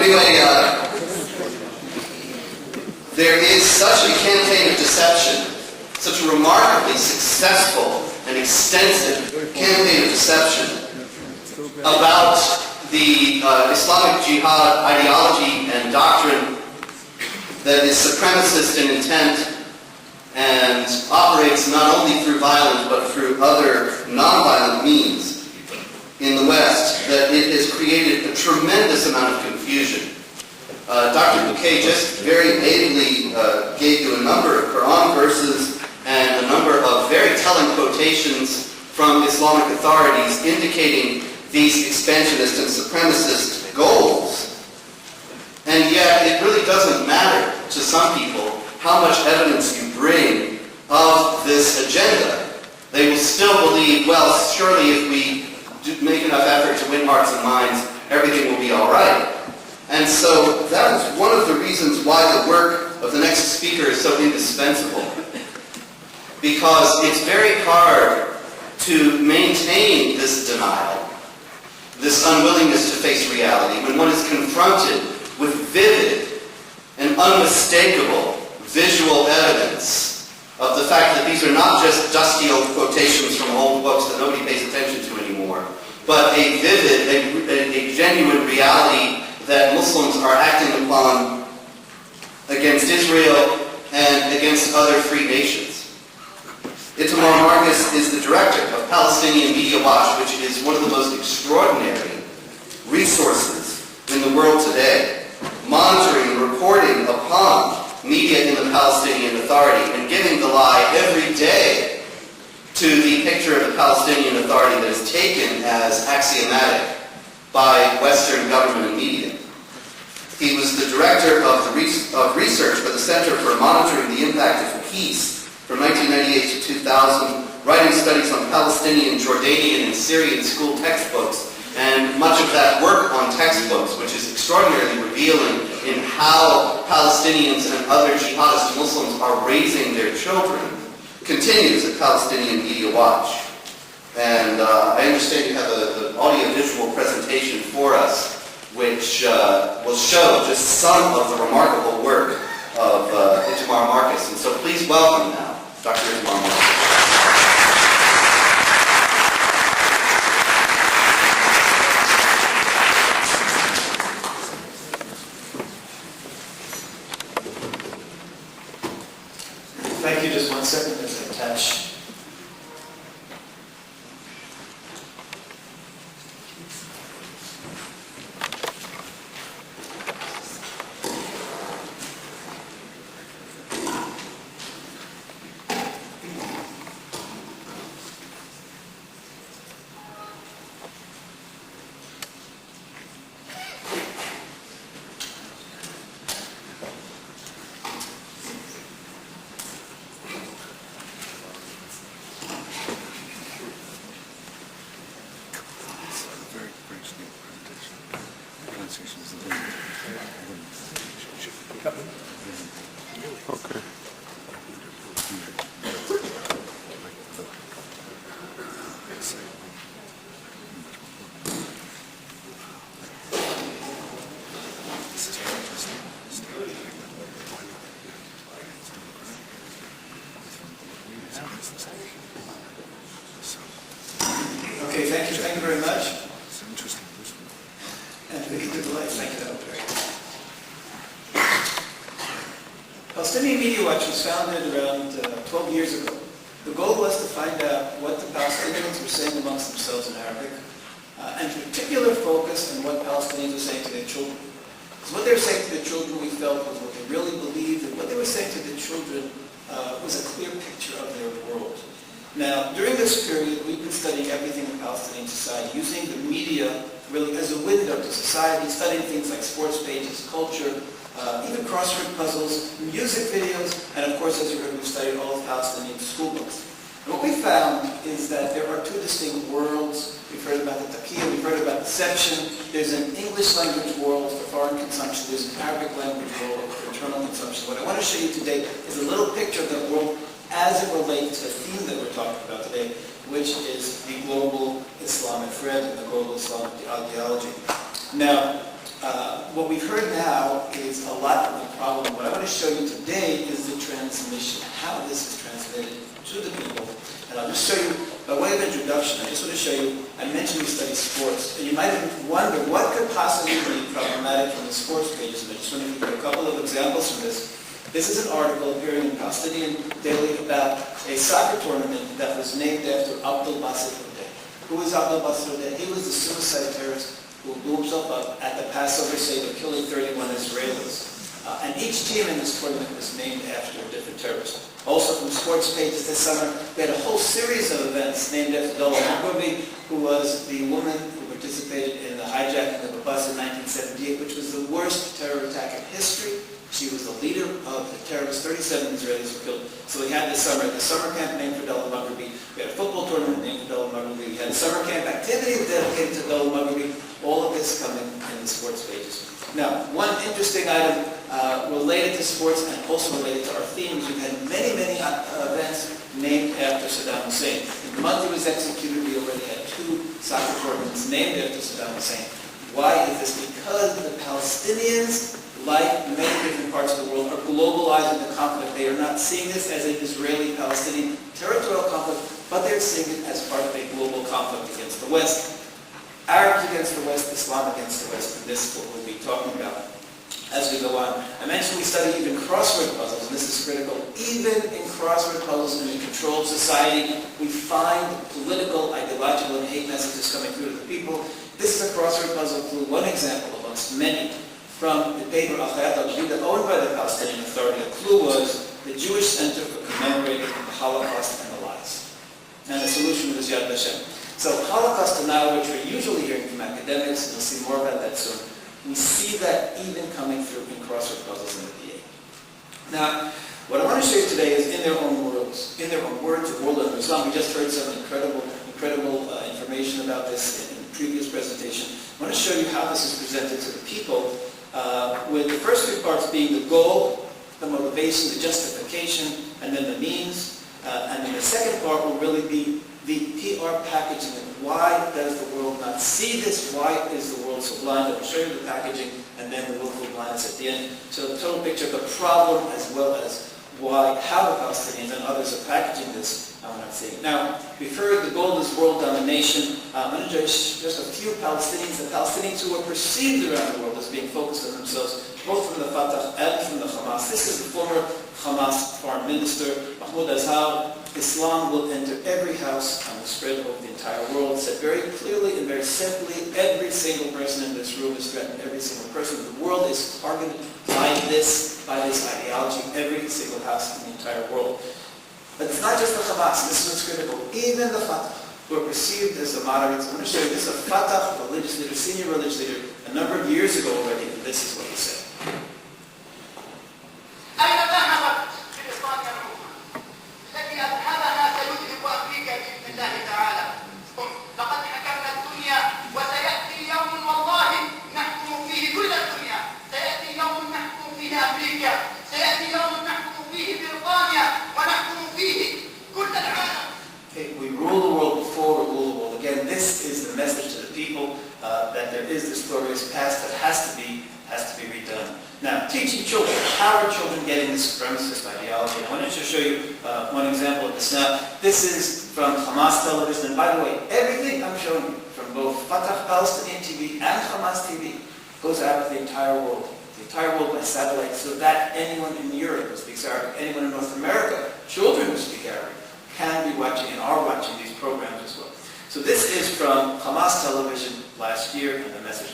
Anyway, there is such a campaign of deception, such a remarkably successful and extensive campaign of deception about the Islamic Jihad ideology and doctrine that is supremacist in intent and operates not only through violence but through other non-violent means in the West, that it has created a tremendous amount of confusion. Dr. Bouquet just very ably gave you a number of Quran verses and a number of very telling quotations from Islamic authorities indicating these expansionist and supremacist goals. And yet it really doesn't matter to some people how much evidence you bring of this agenda. They will still believe, well, surely if we make enough effort to win hearts and minds, everything will be all right. And so that is one of the reasons why the work of the next speaker is so indispensable. Because it's very hard to maintain this denial, this unwillingness to face reality, when one is confronted with vivid and unmistakable visual evidence of the fact that these are not just dusty old quotations from old books that nobody pays attention to anymore, but a vivid, a genuine reality that Muslims are acting upon against Israel and against other free nations. Itamar Marcus is the director of Palestinian Media Watch, which is one of the most extraordinary resources in the world today, monitoring and reporting upon media in the Palestinian Authority and giving the lie every day to the picture of the Palestinian Authority that is taken as axiomatic by Western government and media. He was the director of research for the Center for Monitoring the Impact of Peace from 1998 to 2000, writing studies on Palestinian, Jordanian, and Syrian school textbooks, and much of that work on textbooks, which is extraordinarily revealing in how Palestinians and other jihadist Muslims are raising their children, continues at Palestinian Media Watch. And I understand you have an audio-visual presentation for us, which will show just some of the remarkable work of Itamar Marcus. And so please welcome now Dr. Itamar Marcus. Thank you. Just 1 second as I attach. Okay. Okay, thank you very much. And we can do the light. Thank you. That was great. Palestinian Media Watch was founded around 12 years ago. The goal was to find out what the Palestinians were saying amongst themselves in Arabic, and particular focus on what Palestinians were saying to their children. Because what they were saying to their children, we felt, was what they really believed, and what they were saying to their children was a clear picture of their world. Now, during this period, we've been studying everything in Palestinian society, using the media really as a window to society, studying things like sports pages, culture, even crossword puzzles, music videos, and of course, as you heard, we've studied all of Palestinian school books. And what we found is that there are two distinct worlds. We've heard about the taqiyya, we've heard about deception. There's an English language world for foreign consumption. There's an Arabic language world for internal consumption. What I want to show you today is a little picture of that world as it relates to the theme that we're talking about today, which is the global Islamic thread and the global Islamic ideology. Now, what we've heard now is a lot of the problem. What I want to show you today is the transmission, how this is transmitted to the people. And I'll just show you, by way of introduction, I just want to show you, I mentioned we study sports, and you might wonder what could possibly be problematic from the sports pages, and I just want to give you a couple of examples from this. This is an article appearing in Palestinian Daily about a soccer tournament that was named after Abdul Basit Odeh. Who is Abdul Basit Odeh? He was the suicide terrorist who blew himself up at the Passover Seder, killing 31 Israelis. And each team in this tournament was named after a different terrorist. Also from sports pages this summer, we had a whole series of events named after Dola Mogrobi, who was the woman who participated in the hijacking of a bus in 1978, which was the worst terror attack in history. She was the leader of the terrorists. 37 Israelis were killed. So we had this summer the summer camp named for Dola Mogrobi. We had a football tournament named for Dola Mogrobi. We had a summer camp activity dedicated to Dola Mogrobi. All of this coming in the sports pages. Now, one interesting item related to sports and also related to our themes, we've had many events named after Saddam Hussein. In the month he was executed, we already had 2 soccer tournaments named after Saddam Hussein. Why is this? Because the Palestinians, like many different parts of the world, are globalizing the conflict. They are not seeing this as an Israeli-Palestinian territorial conflict, but they're seeing it as part of a global conflict against the West. Arabs against the West, Islam against the West, and this is what we'll be talking about as we go on. I mentioned we study even crossword puzzles, and this is critical. Even in crossword puzzles in a controlled society, we find political, ideological, and hate messages coming through to the people. This is a crossword puzzle clue, one example amongst many from the paper Al-Hayat al-Jadida owned by the Palestinian Authority. The clue was the Jewish Center for Commemorating the Holocaust and the Lies. And the solution was Yad Vashem. So Holocaust denial, which we're usually hearing from academics, and we'll see more about that soon, we see that even coming through in crossword puzzles in the PA. Now, what I want to show you today is in their own words, the world of Islam. We just heard some incredible information about this in the previous presentation. I want to show you how this is presented to the people, with the first 3 parts being the goal, the motivation, the justification, and then the means. And then the second part will really be the PR packaging. Why does the world not see this? Why is the world so blind? I'll show you the packaging and then the willful blindness at the end. So the total picture of the problem as well as how the Palestinians and others are packaging this, I'm not seeing. Now, we've heard the goal is world domination. I'm going to just a few Palestinians, the Palestinians who are perceived around the world as being focused on themselves, both from the Fatah and from the Hamas. This is the former Hamas foreign minister, Mahmoud Azhar. Islam will enter every house and will spread over the entire world. It said very clearly and very simply, every single person in this room is threatened. Every single person. The world is targeted by this ideology. Every single house in the entire world. But it's not just the Hamas. This is what's critical. Even the Fatah, who are perceived as the moderates. I'm going to show you this is a Fatah religious leader, senior religious leader, a number of years ago already. And this is what he said. We rule the world before we rule the world. Again, this is the message to the people that there is this glorious past that has to be redone. Now, teaching children. How are children getting this supremacist ideology? I wanted to show you one example of this. Now, this is from Hamas television. And by the way, everything I'm showing you from both Fatah Palestinian TV and Hamas TV goes out to the entire world. The entire world by satellite, so that anyone in Europe who speaks Arabic, anyone in North America, children who speak Arabic, can be watching and are watching these programs as well. So this is from Hamas television last year, and the message